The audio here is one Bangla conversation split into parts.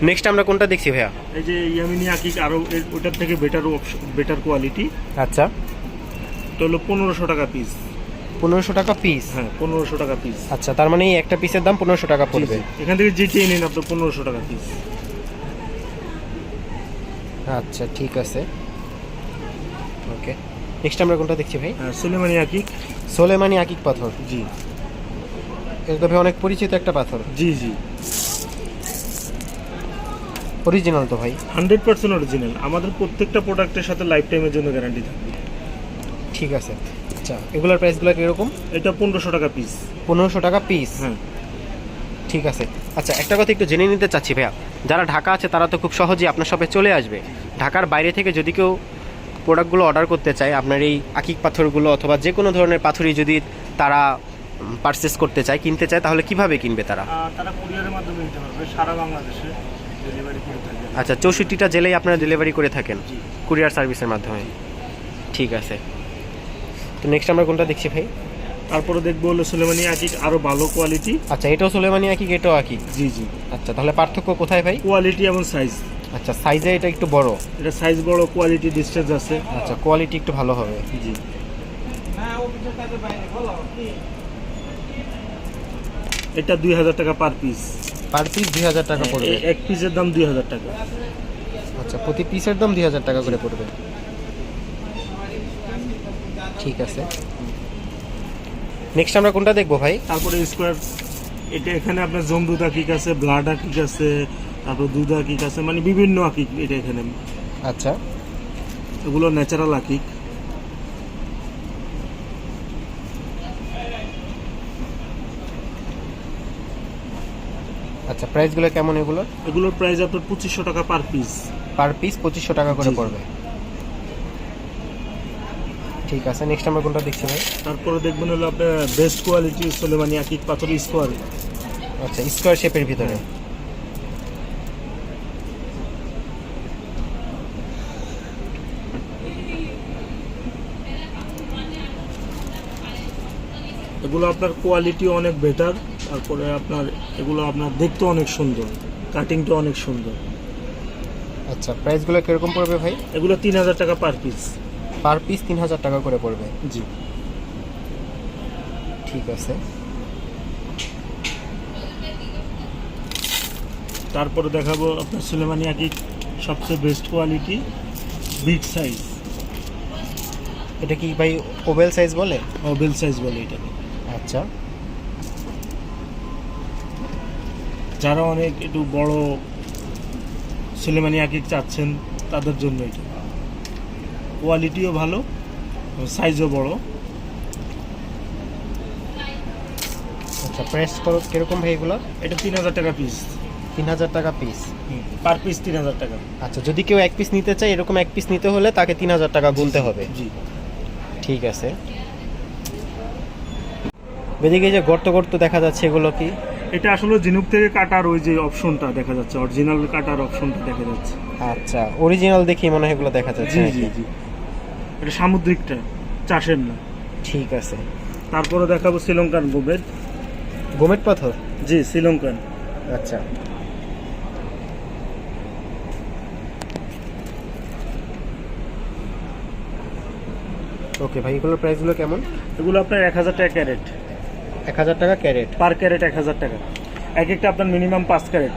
নেক্সট আমরা কোনটা দেখছি ভাইয়া? এই যে ইয়ামিনী আকিক, আরো ওটার থেকে বেটার কোয়ালিটি। আচ্ছা, এটা হলো 1500 টাকা পিস। 1500 টাকা পিস? হ্যাঁ, 1500 টাকা পিস। আচ্ছা, তার মানে এই একটা পিসের দাম 1500 টাকা পড়বে। এখান থেকে যেটাই নিন আপনার 1500 টাকা পিস। আচ্ছা, ঠিক আছে, ওকে। নেক্সট আমরা কোনটা দেখছি ভাই? হ্যাঁ, সুলেমানি আকিক। সোলেমানি আকিক পাথর? জি, এটা তো ভাই অনেক পরিচিত একটা পাথর। জি জি, অরিজিনাল তো ভাই? 100% অরিজিনাল। আমাদের প্রত্যেকটা প্রোডাক্টের সাথে লাইফ টাইমের জন্য গ্যারান্টি থাকবে। ঠিক আছে। আচ্ছা, এগুলোর প্রাইসগুলো কীরকম? এটা 1500 টাকা পিস। 1500 টাকা পিস? হ্যাঁ, ঠিক আছে। আচ্ছা, একটা কথা একটু জেনে নিতে চাচ্ছি ভাইয়া, যারা ঢাকা আছে তারা তো খুব সহজেই আপনার শপে চলে আসবে। ঢাকার বাইরে থেকে যদি কেউ প্রোডাক্টগুলো অর্ডার করতে চায়, আপনার এই আকিক পাথরগুলো অথবা যে কোনো ধরনের পাথরই যদি তারা পারচেস করতে চায়, কিনতে চায়, তাহলে কিভাবে কিনবে তারা? তারা কুরিয়ারের মাধ্যমে নিতে পারবে, সারা বাংলাদেশে ডেলিভারি করে থাকে। আচ্ছা, 64টা জেলায় আপনারা ডেলিভারি করে থাকেন জি। কুরিয়ার সার্ভিসের মাধ্যমে? ঠিক আছে। তো নেক্সট আমরা কোনটা দেখছি ভাই? তারপরে দেখবো হলো সুলেমানি আকিক, আরো ভালো কোয়ালিটি। আচ্ছা, এটাও সোলেমানি আকিক, এটাও আকিক? জি জি। আচ্ছা, তাহলে পার্থক্য কোথায় ভাই? কোয়ালিটি এবং সাইজ। আচ্ছা, সাইজে এটা একটু বড়? এটা সাইজ বড়, কোয়ালিটি ডিসটেন্স আছে। আচ্ছা, কোয়ালিটি একটু ভালো হবে। জি। এটা 2000 টাকা পার পিস। পার পিস 2000 টাকা পড়বে? এক পিসের দাম 2000 টাকা। আচ্ছা, প্রতি পিসের দাম 2000 টাকা করে পড়বে। ঠিক আছে। নেক্সট আমরা কোনটা দেখবো ভাই? তারপরে স্কোয়ার, এটা এখানে আপনার জমদুদ আকিক আছে, ব্লাড আকিক আছে, তারপর দুধ আকিক আছে, মানে বিভিন্ন আকিক এটা এখানে। আচ্ছা, এগুলো ন্যাচারাল আকিক। আচ্ছা, প্রাইসগুলো কেমন এগুলোর? এগুলোর প্রাইস আপনার 2500 টাকা পার পিস। পার পিস 2500 টাকা করে জি, জি। পড়বে। ঠিক আছে। নেক্সট আমরা কোনটা দেখছি ভাই? তারপরে দেখবেন হলো আপনার বেস্ট কোয়ালিটি সুলেমানি আকিক পাথর স্কোয়ার। আচ্ছা, স্কোয়ার শেপের ভিতরে? এগুলো আপনার কোয়ালিটি অনেক বেটার। তারপরে আপনার এগুলো আপনার দেখতে অনেক সুন্দর, কাটিংটা অনেক সুন্দর। আচ্ছা, প্রাইসগুলো কিরকম পড়বে ভাই? এগুলো 3000 টাকা পার পিস। পার পিস 3000 টাকা করে পড়বে? জি। ঠিক আছে। তারপরে দেখাবো আপনার সুলেমানি আকিক সবচেয়ে বেস্ট কোয়ালিটি, বিগ সাইজ। এটা কি ভাই ওভেল সাইজ বলে? ওভেল সাইজ বলে এটাকে। আচ্ছা, যারা অনেক একটু বড় সুলেমানি আকিক চাচ্ছেন তাদের জন্য এটা। কোয়ালিটিও ভালো, সাইজও বড়। আচ্ছা, প্রাইস কিরকম ভাই এগুলো? এটা 3000 টাকা পিস। 3000 টাকা পিস? পার পিস 3000 টাকা। আচ্ছা, যদি কেউ এক পিস নিতে চায়, এরকম এক পিস নিতে হলে তাকে 3000 টাকা গুনতে হবে? জি। ঠিক আছে। এদিকে যে গর্ত গর্ত দেখা যাচ্ছে, এগুলো কি? এটা আসলে ঝিনুক থেকে কাটার ওই যে অপশনটা দেখা যাচ্ছে, অরিজিনাল কাটার অপশনটা দেখা যাচ্ছে। আচ্ছা, অরিজিনাল দেখি মনে হয় এগুলো দেখা যাচ্ছে। জি জি জি। এটা সামুদ্রিকটা, চাষের না। ঠিক আছে। তারপরে দেখাবো শ্রীলঙ্কান গোমেদ। গোমেদ পাথর? জি, শ্রীলঙ্কান। আচ্ছা, ওকে ভাই, এগুলোর প্রাইসগুলো কেমন? এগুলো আপনার 1000 টাকা ক্যারেট। 1000 টাকা ক্যারেট? পার ক্যারেট 1000 টাকা। এক একটা আপনার মিনিমাম 5 ক্যারেট।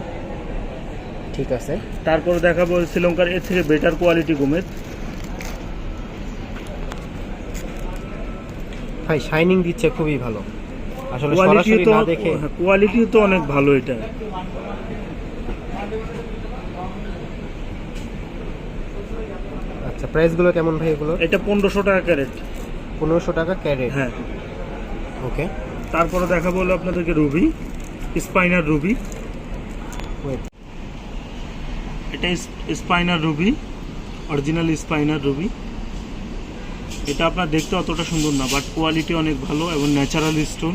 ঠিক আছে। তারপরে দেখাবো শ্রীলঙ্কার এর থেকে বেটার কোয়ালিটি গোমেদ। ভাই শাইনিং দিচ্ছে খুবই ভালো, আসলে কোয়ালিটি সরাসরি তো, না দেখে। কোয়ালিটিও তো অনেক ভালো এটা। আচ্ছা, প্রাইসগুলো কেমন ভাই এগুলো? এটা 1500 টাকা ক্যারেট। 1500 টাকা ক্যারেট? হ্যাঁ। ওকে। তারপরে দেখাবো হলো আপনাদেরকে রুবি, স্পাইনার রুবি। ওয়েট, এটা স্পাইনার রুবি, অরিজিনাল স্পাইনার রুবি। এটা আপনার দেখতে অতটা সুন্দর না, বাট কোয়ালিটি অনেক ভালো এবং ন্যাচারাল স্টোন।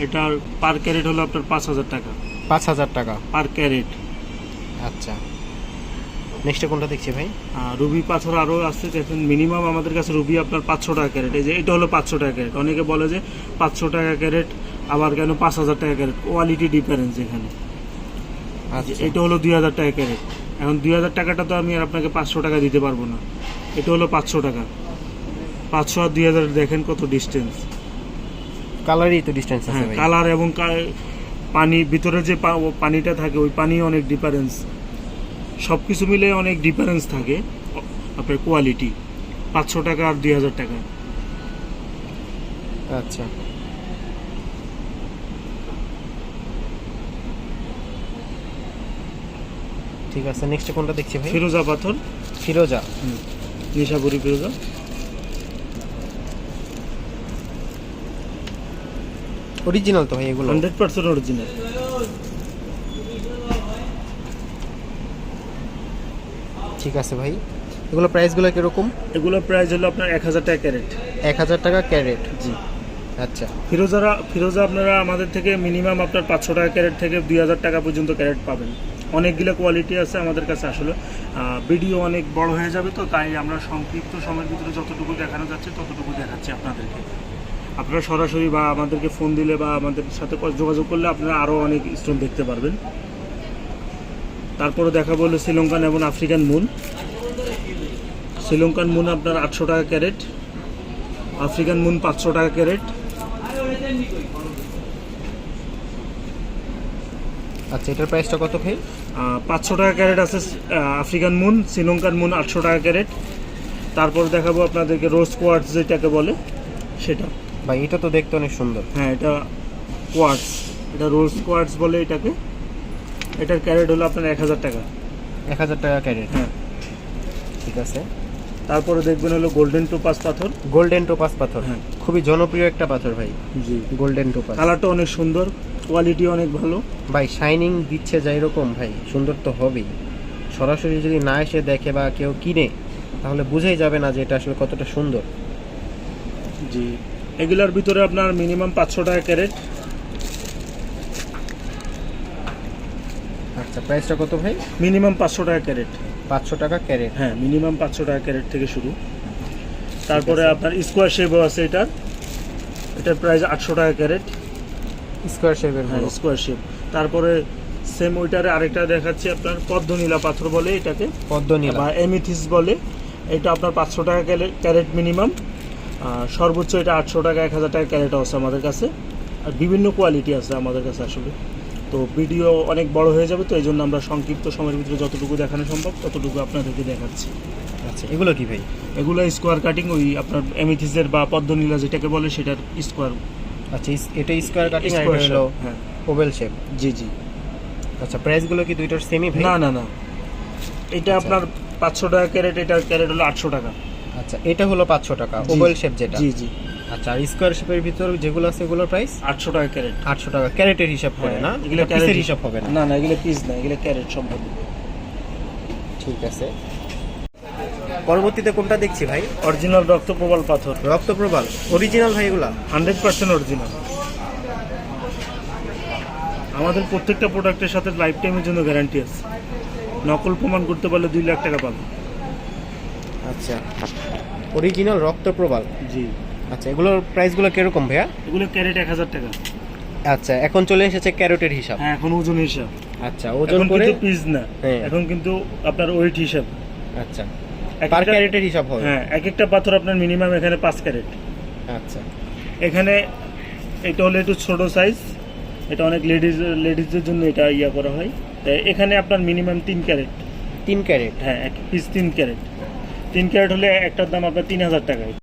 এটার পার ক্যারেট হলো আপনার 5000 টাকা। 5000 টাকা পার ক্যারেট। আচ্ছা, নেক্সটে কোনটা দেখছি ভাই? রুবি পাথর আরও আছে, দেখেন মিনিমাম আমাদের কাছে রুবি আপনার 500 টাকা ক্যারেট। এই যে এটা হলো 500 টাকা ক্যারেট। অনেকে বলে যে 500 টাকা ক্যারেট, আবার কেন 5000 টাকা ক্যারেট, কোয়ালিটি ডিফারেন্স এখানে। আচ্ছা এটা হলো 2000 টাকা ক্যারেট। এখন 2000 টাকাটা তো আমি আর আপনাকে 500 টাকা দিতে পারবো না, এটা হলো 500 টাকা। 500 আর 2000 দেখেন কত ডিস্টেন্স। কালারই তো ডিস্টেন্স আছে হ্যাঁ, ভাই। কালার এবং পানি, ভিতরে যে পানিটা থাকে ওই পানি অনেক ডিফারেন্স, সব কিছু মিলে অনেক ডিফারেন্স থাকে আপনার কোয়ালিটি। 500 টাকা আর 2000 টাকা। আচ্ছা ঠিক আছে, নেক্সট কোনটা দেখছি ভাই? ফিরোজা পাথর, ফিরোজা। নিশাপুরি ফিরোজা। অরিজিনাল তো ভাই এগুলো? 100% অরিজিনাল। ঠিক আছে ভাই, এগুলো প্রাইসগুলো কিরকম? এগুলো প্রাইস হলো আপনার 1000 টাকা ক্যারেট। 1000 টাকা ক্যারেট। জি। আচ্ছা ফিরোজা আপনারা আমাদের থেকে মিনিমাম আপনার 500 টাকা ক্যারেট থেকে 2000 টাকা পর্যন্ত ক্যারেট পাবেন। অনেকগুলো কোয়ালিটি আছে আমাদের কাছে। আসলে ভিডিও অনেক বড় হয়ে যাবে, তো তাই আমরা সংক্ষিপ্ত সময়ের ভিতরে যতটুকু দেখানো যাচ্ছে ততটুকু দেখাচ্ছি আপনাদেরকে। আপনারা সরাসরি বা আমাদেরকে ফোন দিলে বা আমাদের সাথে যোগাযোগ করলে আপনারা আরও অনেক স্টোন দেখতে পারবেন। তারপরে দেখা বললো শ্রীলঙ্কান এবং আফ্রিকান মুন। শ্রীলঙ্কান মুন আপনার 800 টাকা ক্যারেট, আফ্রিকান মুন 500 টাকা ক্যারেট। আচ্ছা, এটার প্রাইসটা কত ভাই? 500 টাকা ক্যারেট আছে আফ্রিকান মুন, শ্রীলঙ্কান মুন 800 টাকা ক্যারেট। তারপর দেখাবো আপনাদেরকে রোজ কোয়ার্টস যেটাকে বলে সেটা। ভাই এটা তো দেখতে অনেক সুন্দর। হ্যাঁ, এটা কোয়ার্টস, এটা রোজ কোয়ার্টস বলে এটাকে। এটার ক্যারেট হলো আপনার 1000 টাকা। 1000 টাকা ক্যারেট। হ্যাঁ ঠিক আছে। তারপরে দেখবেন হলো গোল্ডেন টোপাস পাথর। গোল্ডেন টোপাস পাথর, হ্যাঁ। খুবই জনপ্রিয় একটা পাথর ভাই। জি। গোল্ডেন টোপাস, কালারটা অনেক সুন্দর, কোয়ালিটি অনেক ভালো ভাই। শাইনিং দিচ্ছে যাই রকম ভাই, সুন্দর তো হবেই। সরাসরি যদি না এসে দেখে বা কেউ কিনে, তাহলে বুঝেই যাবে না যে এটা আসলে কতটা সুন্দর। জি। এগুলার ভিতরে আপনার মিনিমাম 500 টাকা ক্যারেট। আচ্ছা, প্রাইসটা কত ভাই? মিনিমাম 500 টাকা ক্যারেট। 500 টাকা ক্যারেট। হ্যাঁ, মিনিমাম 500 টাকা ক্যারেট থেকে শুরু। তারপরে আপনার স্কোয়ার শেপও আছে এটার। এটার প্রাইস 800 টাকা ক্যারেট। স্কোয়ার শেপের। হ্যাঁ, স্কোয়ার শেপ। তারপরে সেম ওইটারে আরেকটা দেখাচ্ছি আপনার পদ্মনীলা পাথর বলে এটাকে, পদ্মনীলা বা এমিথিস বলে। এটা আপনার 500 টাকা ক্যারেট মিনিমাম। সর্বোচ্চ এটা 800 টাকা 1000 টাকা ক্যারেটও আছে আমাদের কাছে। আর বিভিন্ন কোয়ালিটি আছে আমাদের কাছে আসলে। তো ভিডিও অনেক বড় হয়ে যাবে, তো এই জন্য আমরা সংক্ষিপ্ত সময়ের ভিতরে যতটুকু দেখানো সম্ভব ততটুকু আপনাদেরকে দেখাচ্ছি। আচ্ছা, এগুলো কি ভাই? এগুলো স্কোয়ার কাটিং, ওই আপনার এমিথিসের বা পদ্মনীলা যেটাকে বলে সেটার স্কোয়ার। আচ্ছা, এটা স্কোয়ার কাটিং আর স্কোয়ার এটা হলো হ্যাঁ, ওভেল শেপ। জি জি। আচ্ছা, প্রাইসগুলো কি দুইটার সেমই ভাই? না না না, এটা আপনার 500 টাকা ক্যারেট, এটার ক্যারেট হলো 800 টাকা। আচ্ছা, এটা হলো 500 টাকা জি, ওভেল শেপ যেটা। জি জি। আচ্ছা, আর স্কোয়ার শেপের ভিতর যেগুলো আছে এগুলোর প্রাইস 800 টাকা ক্যারেট। 800 টাকা ক্যারেটের হিসাব করে না? এগুলো এটা পিসের হিসাব হবে না? না না, এগুলো পিস না, এগুলো ক্যারেট সম্পূর্ণ। ঠিক আছে। পরবর্তীতে কোনটা দেখছি ভাই? অরিজিনাল রক্তপ্রবাল পাথর। রক্তপ্রবাল অরিজিনাল ভাই এগুলা? 100% অরিজিনাল। আমাদের প্রত্যেকটা প্রোডাক্টের সাথে লাইফ টাইমের জন্য গ্যারান্টি আছে। নকল প্রমাণ করতে পারলে 2 লাখ টাকা পাবে। আচ্ছা, অরিজিনাল রক্তপ্রবাল। জি। আচ্ছা, এগুলোর প্রাইসগুলো কিরকম ভাইয়া? এগুলো ক্যারেট 1000 টাকা। আচ্ছা, এখন চলে এসেছে ক্যারেটের হিসাব। হ্যাঁ, এখন ওজন হিসাব। আচ্ছা, ওজন এখন করে কিন্তু পিস না, হ্যাঁ। এখন কিন্তু আপনার ওয়েট হিসাব। আচ্ছা, এক পার একটা- ক্যারেটের হিসাব হবে। হ্যাঁ, এক একটা পাথর আপনার মিনিমাম এখানে 5 ক্যারেট। আচ্ছা, এখানে এটা হলো একটু ছোট সাইজ, এটা অনেক লেডিজদের জন্য এটা ইয়া করা হয়। তাই এখানে আপনার মিনিমাম 3 ক্যারেট। 3 ক্যারেট। হ্যাঁ, এক পিস 3 ক্যারেট। 3 ক্যারেট হলে একটার দাম আপনার 3000 টাকায়।